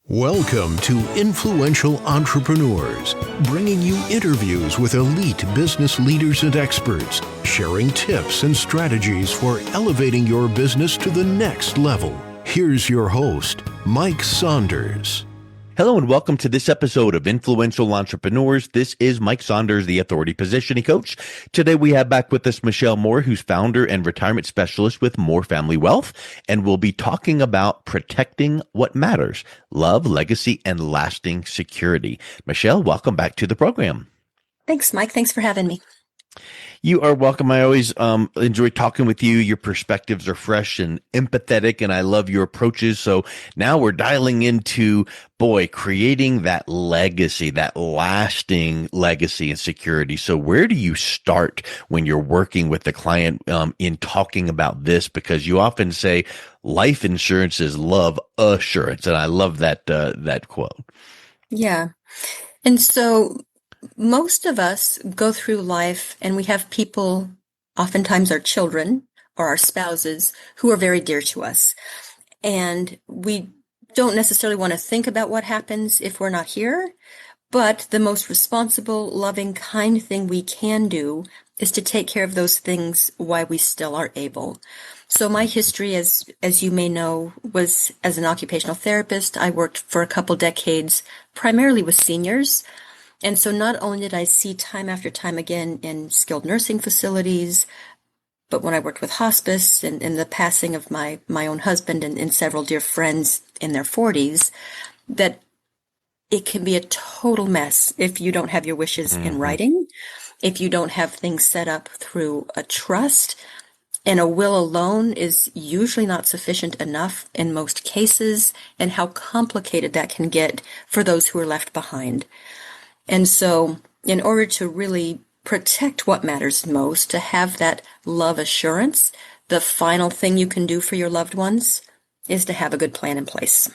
Welcome to Influential Entrepreneurs, bringing you interviews with elite business leaders and experts, sharing tips and strategies for elevating your business to the next level. Here's your host, Mike Saunders. Hello and welcome to this episode of Influential Entrepreneurs. This is Mike Saunders, the Authority Positioning Coach. Today we have back with us Michelle Moore, who's founder and retirement specialist with Moore Family Wealth, and we'll be talking about protecting what matters: love, legacy, and lasting security. Michelle, welcome back to the program. Thanks, Mike. Thanks for having me. You are welcome. I always enjoy talking with you. Your perspectives are fresh and empathetic, and I love your approaches. So now we're dialing into, creating that legacy, that lasting legacy and security. So where do you start when you're working with the client in talking about this? Because you often say life insurance is love assurance, and I love that quote. Yeah. And so most of us go through life and we have people, oftentimes our children or our spouses, who are very dear to us. And we don't necessarily want to think about what happens if we're not here, but the most responsible, loving, kind thing we can do is to take care of those things while we still are able. So my history, as you may know, was as an occupational therapist. I worked for a couple decades, primarily with seniors. And so not only did I see time after time again in skilled nursing facilities, but when I worked with hospice and the passing of my own husband and several dear friends in their 40s, that it can be a total mess if you don't have your wishes in writing, if you don't have things set up through a trust. And a will alone is usually not sufficient enough in most cases, and how complicated that can get for those who are left behind. And so in order to really protect what matters most, to have that love assurance, the final thing you can do for your loved ones is to have a good plan in place.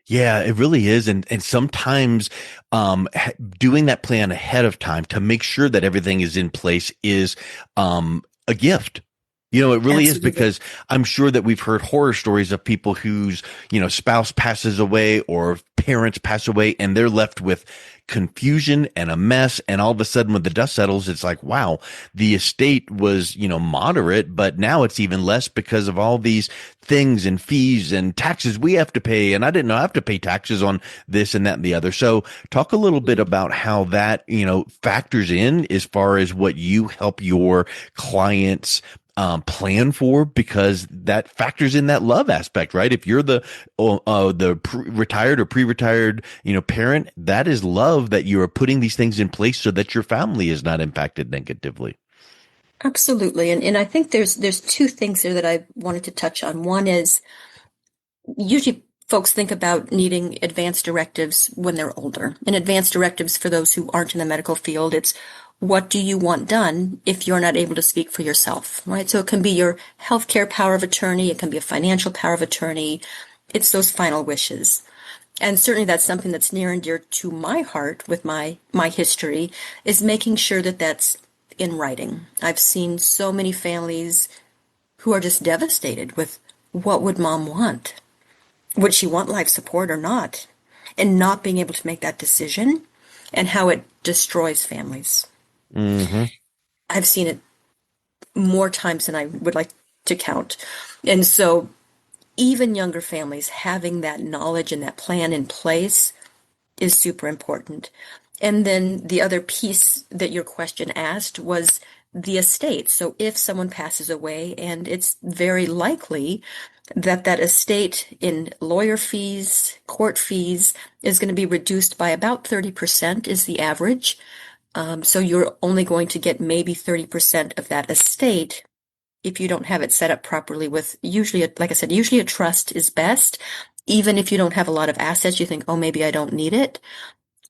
Yeah, it really is. And sometimes doing that plan ahead of time to make sure that everything is in place is a gift. You know, it really Absolutely. is, because I'm sure that we've heard horror stories of people whose, spouse passes away or parents pass away, and they're left with confusion and a mess. And all of a sudden, when the dust settles, it's like, wow, the estate was, moderate, but now it's even less because of all these things and fees and taxes we have to pay. And I didn't know I have to pay taxes on this and that and the other. So talk a little bit about how that, factors in as far as what you help your clients plan for, because that factors in that love aspect, right? If you're the retired or pre-retired, parent, that is love, that you are putting these things in place so that your family is not impacted negatively. Absolutely. And I think there's two things there that I wanted to touch on. One is, usually folks think about needing advance directives when they're older. And advance directives, for those who aren't in the medical field, it's what do you want done if you're not able to speak for yourself, right? So it can be your healthcare power of attorney. It can be a financial power of attorney. It's those final wishes. And certainly that's something that's near and dear to my heart with my history, is making sure that that's in writing. I've seen so many families who are just devastated with, what would mom want? Would she want life support or not? And not being able to make that decision, and how it destroys families. Mm-hmm. I've seen it more times than I would like to count. And so even younger families having that knowledge and that plan in place is super important. And then the other piece that your question asked was the estate. So if someone passes away, and it's very likely that that estate in lawyer fees, court fees, is going to be reduced by about 30% is the average. So you're only going to get maybe 30% of that estate if you don't have it set up properly with, usually, like I said, usually a trust is best. Even if you don't have a lot of assets, you think, oh, maybe I don't need it.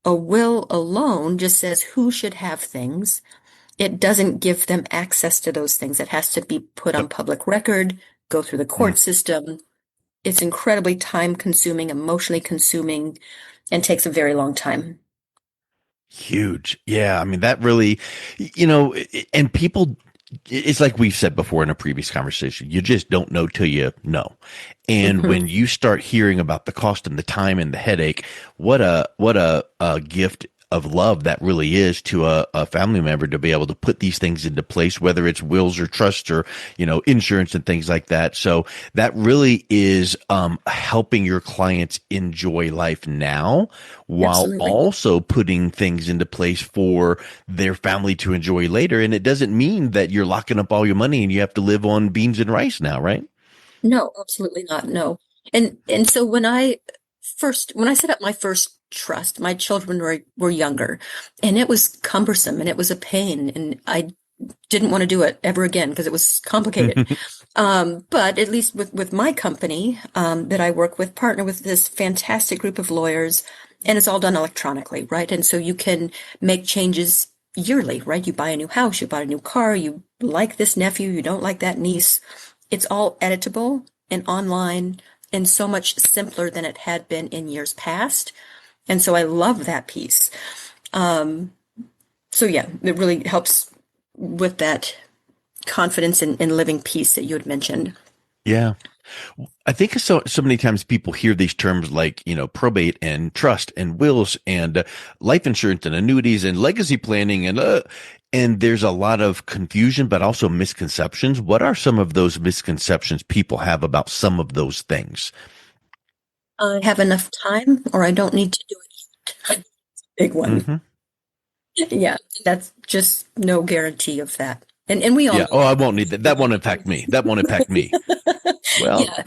A will alone just says who should have things. It doesn't give them access to those things. It has to be put on public record, go through the court system. It's incredibly time consuming, emotionally consuming, and takes a very long time. Huge. Yeah. I mean, that really, and people it's like we've said before in a previous conversation, you just don't know till you know. And Hmm. when you start hearing about the cost and the time and the headache, what a gift of love that really is to a family member to be able to put these things into place, whether it's wills or trusts or, insurance and things like that. So that really is helping your clients enjoy life now while Absolutely. also putting things into place for their family to enjoy later. And it doesn't mean that you're locking up all your money and you have to live on beans and rice now, right? No, absolutely not. No. And so when I set up my first trust, my children were younger, and it was cumbersome and it was a pain, and I didn't want to do it ever again because it was complicated. But at least with my company that I work with, partner with this fantastic group of lawyers, and it's all done electronically, right? And so you can make changes yearly, right? You buy a new house, you buy a new car, you like this nephew, you don't like that niece. It's all editable and online and so much simpler than it had been in years past. And so I love that piece. So yeah, it really helps with that confidence in living peace that you had mentioned. Yeah. I think so many times people hear these terms like, probate and trust and wills and life insurance and annuities and legacy planning and there's a lot of confusion, but also misconceptions. What are some of those misconceptions people have about some of those things? I have enough time or I don't need to do it. Big one. Hmm. Yeah, that's just no guarantee of that. And we all Yeah. know Oh, I that. won't need that. That won't impact me. That won't impact me. Well, Yeah.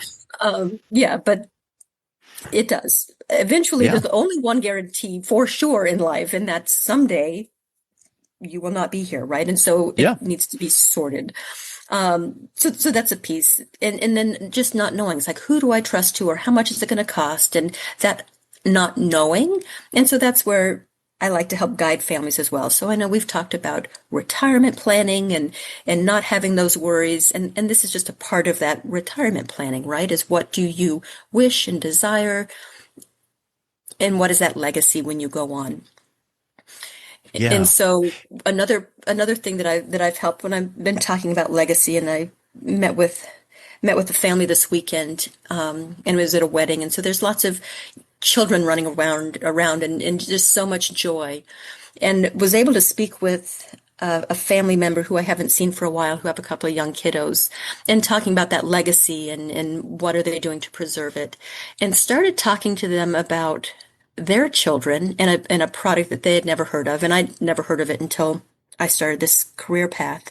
Yeah, but it does. Eventually, yeah. there's only one guarantee for sure in life, and that's someday you will not be here, right? And so Yeah. it needs to be sorted. So that's a piece. And then just not knowing. It's like, who do I trust to, or how much is it going to cost? And that not knowing. And so that's where I like to help guide families as well. So I know we've talked about retirement planning and not having those worries. And this is just a part of that retirement planning, right? Is what do you wish and desire? And what is that legacy when you go on? And Yeah. so another thing that I've helped when I've been talking about legacy, and I met with met with the family this weekend, and was at a wedding, and so there's lots of children running around and just so much joy, and was able to speak with a family member who I haven't seen for a while, who have a couple of young kiddos, and talking about that legacy and what are they doing to preserve it, and started talking to them about their children and a product that they had never heard of, and I'd never heard of it until I started this career path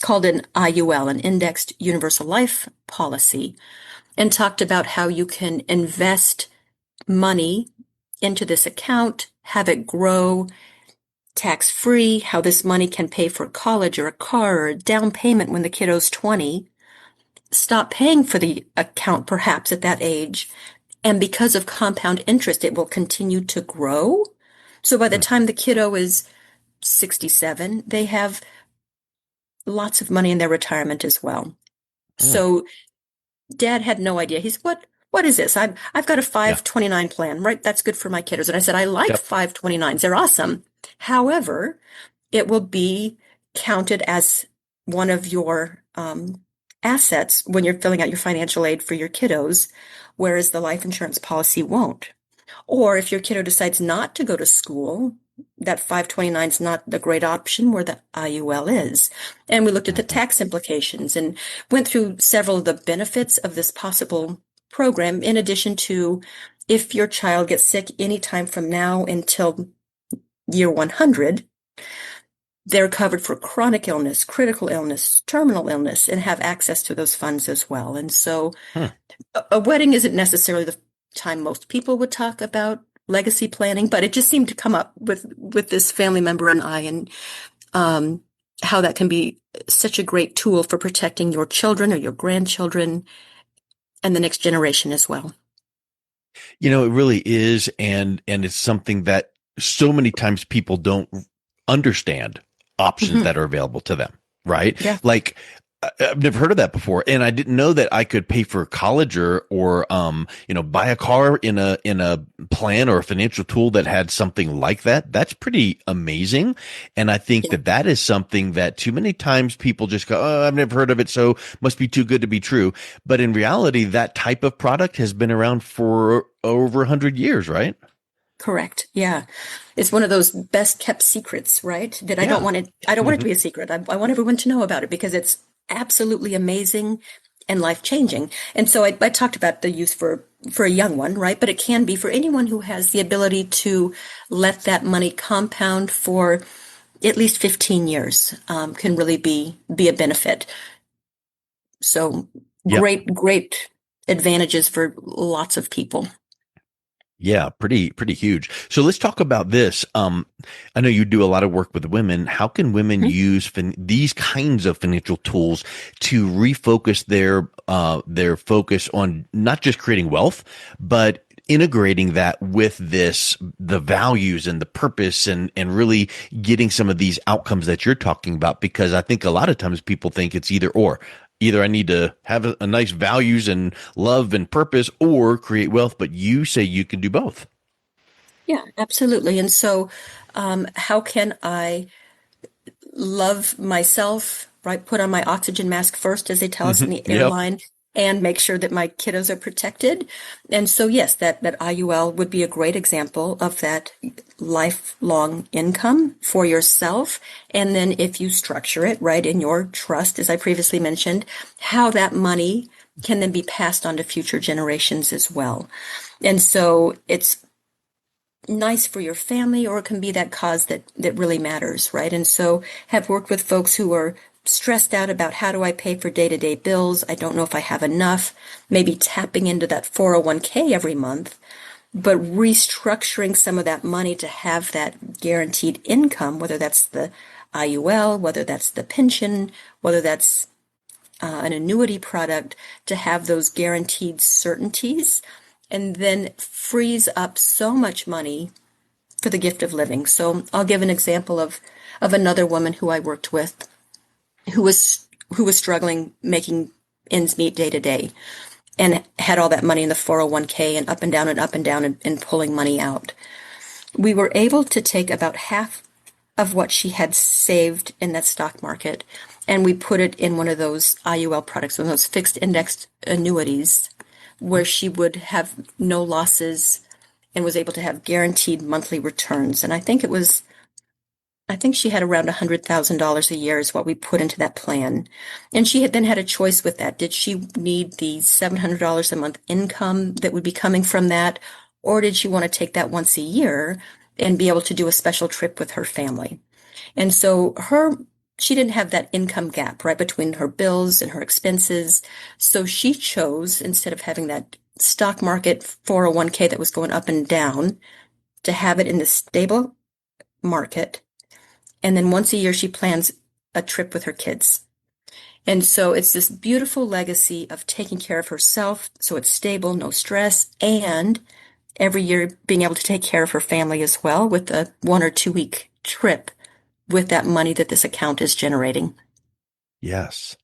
called an IUL, an Indexed Universal Life Policy, and talked about how you can invest money into this account, have it grow tax free, how this money can pay for college or a car or a down payment when the kiddo's 20, stop paying for the account perhaps at that age. And because of compound interest, it will continue to grow. So by the Hmm. time the kiddo is 67, they have lots of money in their retirement as well. Hmm. So Dad had no idea. He's what is this? I've got a Yeah. 529 plan, right? That's good for my kiddos. And I said, I like Yep. 529s. They're awesome. However, it will be counted as one of your assets when you're filling out your financial aid for your kiddos, whereas the life insurance policy won't. Or if your kiddo decides not to go to school, that 529 is not the great option where the IUL is. And we looked at the Mhm. tax implications and went through several of the benefits of this possible program, in addition to if your child gets sick anytime from now until year 100, they're covered for chronic illness, critical illness, terminal illness, and have access to those funds as well. And so Hmm. a wedding isn't necessarily the time most people would talk about legacy planning, but it just seemed to come up with this family member and I, and um, how that can be such a great tool for protecting your children or your grandchildren and the next generation as well. It really is, and it's something that so many times people don't understand options Hmm. that are available to them, right? Yeah. Like I've never heard of that before, and I didn't know that I could pay for college or buy a car in a plan or a financial tool that had something like that. That's pretty amazing, and I think Yeah, that is something that too many times people just go, "Oh, I've never heard of it, so must be too good to be true." But in reality, that type of product has been around for over 100 years, right? correct. Yeah. It's one of those best kept secrets, right? That Yeah. I don't want it to be a secret. I want everyone to know about it because it's absolutely amazing and life changing. And so I talked about the use for a young one, right? But it can be for anyone who has the ability to let that money compound for at least 15 years, can really be a benefit. So Yep. great advantages for lots of people. Yeah, pretty huge. So let's talk about this. I know you do a lot of work with women. How can women Mhm. use these kinds of financial tools to refocus their focus on not just creating wealth, but integrating that with the values and the purpose and really getting some of these outcomes that you're talking about? Because I think a lot of times people think it's either or. Either I need to have a nice values and love and purpose or create wealth, but you say you can do both. Yeah, absolutely. And so, how can I love myself, right? Put on my oxygen mask first, as they tell us in the Yep. airline, and make sure that my kiddos are protected. And so, yes, that IUL would be a great example of that lifelong income for yourself. And then if you structure it right in your trust, as I previously mentioned, how that money can then be passed on to future generations as well. And so it's nice for your family, or it can be that cause that really matters, right? And so have worked with folks who are stressed out about how do I pay for day-to-day bills? I don't know if I have enough. Maybe tapping into that 401k every month, but restructuring some of that money to have that guaranteed income, whether that's the IUL, whether that's the pension, whether that's an annuity product, to have those guaranteed certainties, and then frees up so much money for the gift of living. So I'll give an example of another woman who I worked with who was struggling making ends meet day to day and had all that money in the 401k and up and down and up and down and pulling money out. We were able to take about half of what she had saved in that stock market, and we put it in one of those IUL products, one of those fixed indexed annuities, where she would have no losses and was able to have guaranteed monthly returns. And I think she had around $100,000 a year is what we put into that plan. And she had then had a choice with that. Did she need the $700 a month income that would be coming from that? Or did she want to take that once a year and be able to do a special trip with her family? And so she didn't have that income gap, right, between her bills and her expenses. So she chose, instead of having that stock market 401k that was going up and down, to have it in the stable market. And then once a year, she plans a trip with her kids. And so it's this beautiful legacy of taking care of herself. So it's stable, no stress, and every year being able to take care of her family as well with a 1 or 2 week trip with that money that this account is generating. Yes.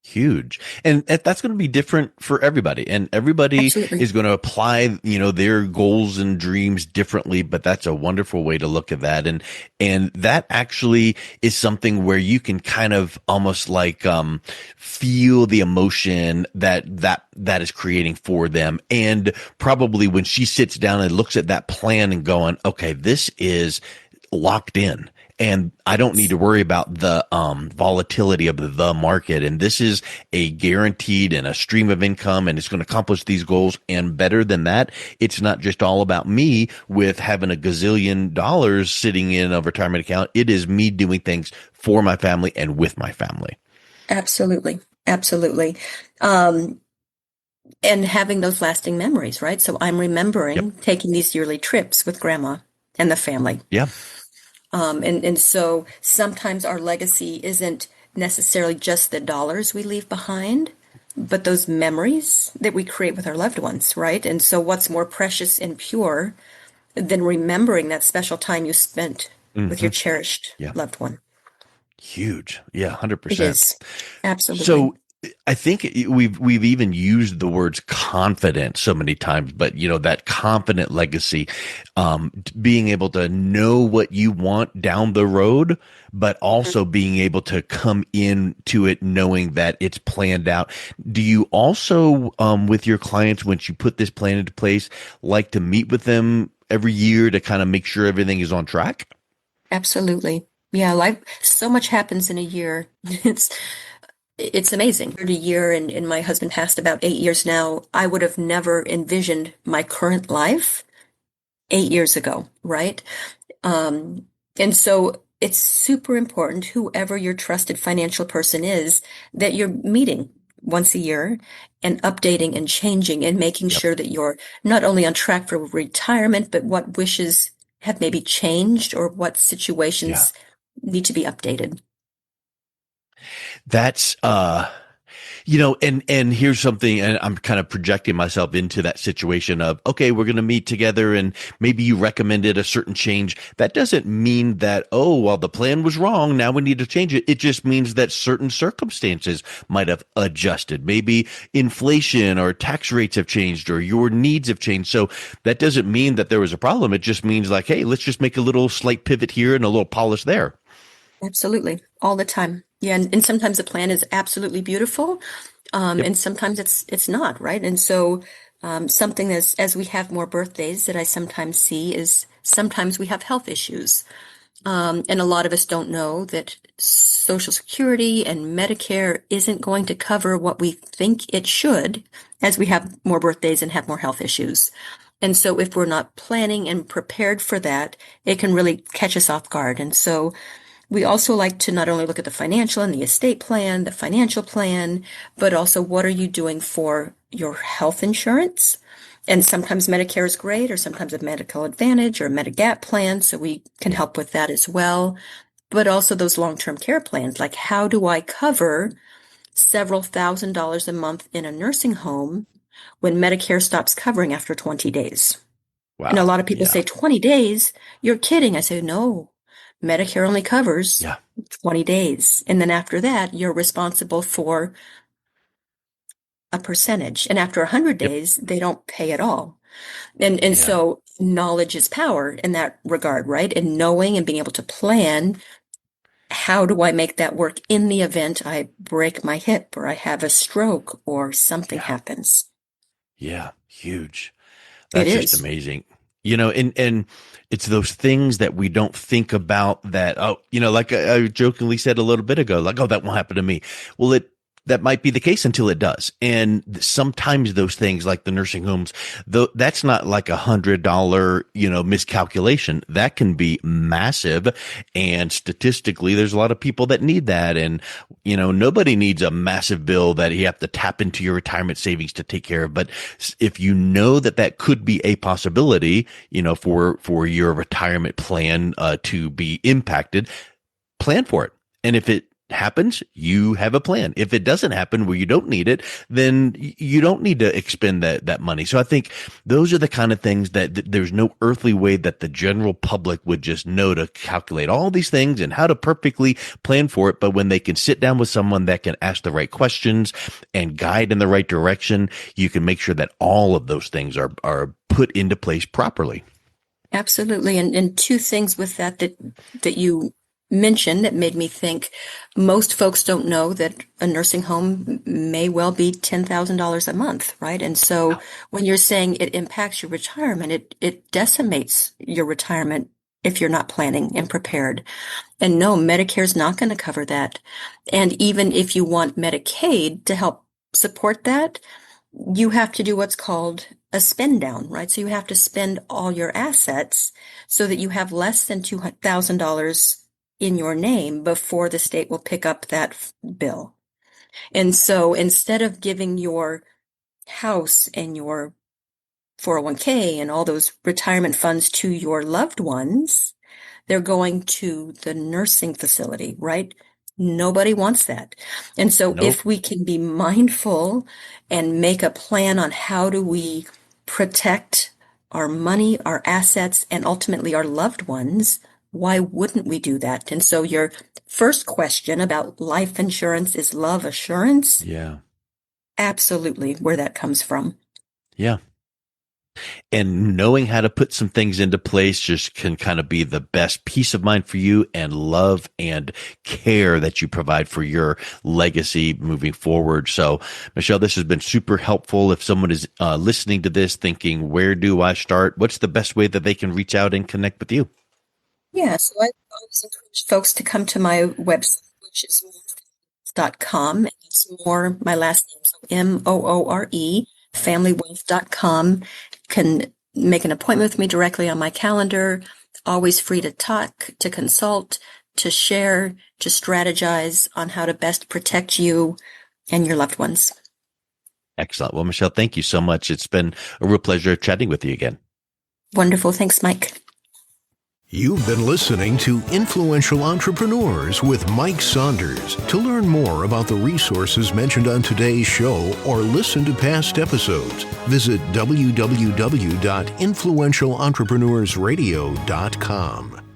Huge. And that's going to be different for everybody. And everybody Absolutely. is going to apply, their goals and dreams differently, but that's a wonderful way to look at that. And that actually is something where you can kind of almost like, feel the emotion that is creating for them. And probably when she sits down and looks at that plan and going, okay, this is locked in. And I don't need to worry about the volatility of the market. And this is a guaranteed and a stream of income, and it's going to accomplish these goals. And better than that, it's not just all about me with having a gazillion dollars sitting in a retirement account. It is me doing things for my family and with my family. Absolutely. Absolutely. Um, and having those lasting memories, right? So I'm Yep. remembering taking these yearly trips with grandma and the family. Yeah. And so sometimes our legacy isn't necessarily just the dollars we leave behind, but those memories that we create with our loved ones, right? And so what's more precious and pure than remembering that special time you spent with Hmm. your cherished Yeah. loved one? Huge. Yeah, It 100%. is. Absolutely. So I think we've even used the words confident so many times, but that confident legacy, being able to know what you want down the road, but also being able to come into it knowing that it's planned out. Do you also, with your clients, once you put this plan into place, like to meet with them every year to kind of make sure everything is on track? Absolutely. Yeah, life, so much happens in a year. It's amazing. A year, and my husband passed about 8 years now. I would have never envisioned my current life 8 years ago, right? Um, and so it's super important, whoever your trusted financial person is, that you're meeting once a year and updating and changing and making Yep. sure that you're not only on track for retirement, but what wishes have maybe changed or what Yeah. situations need to be updated. That's and here's something, and I'm kind of projecting myself into that situation of, okay, we're going to meet together and maybe you recommended a certain change. That doesn't mean that, oh, well, the plan was wrong, now we need to change it. It just means that certain circumstances might have adjusted. Maybe inflation or tax rates have changed or your needs have changed. So that doesn't mean that there was a problem. It just means like, hey, let's just make a little slight pivot here and a little polish there. Absolutely. All the time. Yeah, and sometimes the plan is absolutely beautiful, Yep. and sometimes it's not, right? And so something that's as we have more birthdays that I sometimes see is sometimes we have health issues. And a lot of us don't know that Social Security and Medicare isn't going to cover what we think it should as we have more birthdays and have more health issues. And so if we're not planning and prepared for that, it can really catch us off guard. And so we also like to not only look at the financial and the estate plan, the financial plan, but also what are you doing for your health insurance? And sometimes Medicare is great, or sometimes a medical advantage or a Medigap plan, so we can Yep. help with that as well. But also those long-term care plans, like how do I cover several $1,000s a month in a nursing home when Medicare stops covering after 20 days? And a Wow. lot of people Yeah. say, 20 days? You're kidding. I say, no, Medicare only covers Yeah. 20 days. And then after that, you're responsible for a percentage. And after 100 Yep. days, they don't pay at all. And Yeah. so knowledge is power in that regard, right? And knowing and being able to plan, how do I make that work in the event I break my hip or I have a stroke or something Yeah. happens? Yeah. Huge. It That's just is. amazing. And it's those things that we don't think about that, oh, like I jokingly said a little bit ago, like, oh, that won't happen to me. Well, that might be the case until it does. And sometimes those things like the nursing homes, though, that's not like $100, miscalculation. That can be massive. And statistically, there's a lot of people that need that. And, nobody needs a massive bill that you have to tap into your retirement savings to take care of. But if you know that that could be a possibility, for your retirement plan, to be impacted, plan for it. And if it happens, you have a plan. If it doesn't happen where you don't need it, then you don't need to expend that money. So I think those are the kind of things that there's no earthly way that the general public would just know to calculate all these things and how to perfectly plan for it. But when they can sit down with someone that can ask the right questions and guide in the right direction, you can make sure that all of those things are put into place properly. Absolutely. And two things with that you mentioned that made me think most folks don't know that a nursing home may well be $10,000 a month, right? And so when you're saying it impacts your retirement, it decimates your retirement if you're not planning and prepared. And no, Medicare's not going to cover that. And even if you want Medicaid to help support that, you have to do what's called a spend down, right? So you have to spend all your assets so that you have less than $2,000 in your name before the state will pick up that bill. And so instead of giving your house and your 401k and all those retirement funds to your loved ones, they're going to the nursing facility, right? Nobody wants that. And so Nope. if we can be mindful and make a plan on how do we protect our money, our assets, and ultimately our loved ones, why wouldn't we do that? And so your first question about life insurance is love assurance. Yeah. Absolutely where that comes from. Yeah. And knowing how to put some things into place just can kind of be the best peace of mind for you, and love and care that you provide for your legacy moving forward. So, Michelle, this has been super helpful. If someone is listening to this thinking, where do I start? What's the best way that they can reach out and connect with you? Yeah, so I always encourage folks to come to my website, which is moore.com. And it's Moore, my last name, so Moore, familywealth.com. Can make an appointment with me directly on my calendar. Always free to talk, to consult, to share, to strategize on how to best protect you and your loved ones. Excellent. Well, Michelle, thank you so much. It's been a real pleasure chatting with you again. Wonderful. Thanks, Mike. You've been listening to Influential Entrepreneurs with Mike Saunders. To learn more about the resources mentioned on today's show or listen to past episodes, visit www.influentialentrepreneurssradio.com.